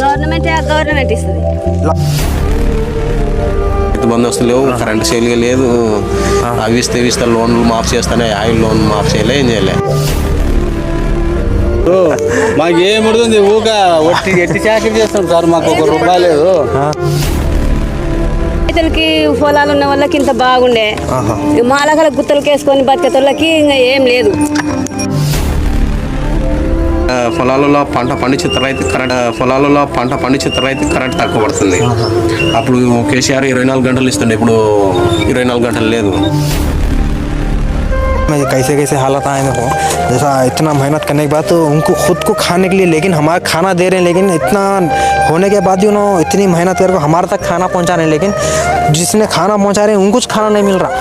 Government ఇస్తుంది. బంద్ వస్తలేవు, current సేల్గా లేదు, అవి ఇస్తే లోన్లు మాఫ్ చేస్తానే, ఆయిల్ లోన్ మాఫ్ చేయలే, ఏం చేయలే. మాకు ఏముడుతుంది ఊగా ఎట్టి చాకరీ చేస్తాం సార్, మాకు ₹1 లేదు. రైతులకి పొలాలు ఉన్న వాళ్ళకి ఇంత బాగుండే, మాలకల గుత్తలకి వేసుకొని బతికేతోళ్ళకి ఇంకా ఏం లేదు. పొలాలలో పంట పండించిన రైతు కరెంట్ తక్కువ పడుతుంది. అప్పుడు కేసీఆర్ 24 గంటలు ఇస్తుండే, ఇప్పుడు 24 గంటలు లేదు. कैसे कैसे हालत आए देखो, जैसा इतना मेहनत करने के बाद तो उनको खुद को खाने के लिए, लेकिन हमारा खाना दे रहे हैं, लेकिन इतना होने के बाद भी इतनी मेहनत करके हमारे तक खाना पहुंचा रहे हैं, लेकिन जिसने खाना पहुंचा रहे हैं उनको कुछ खाना नहीं मिल रहा।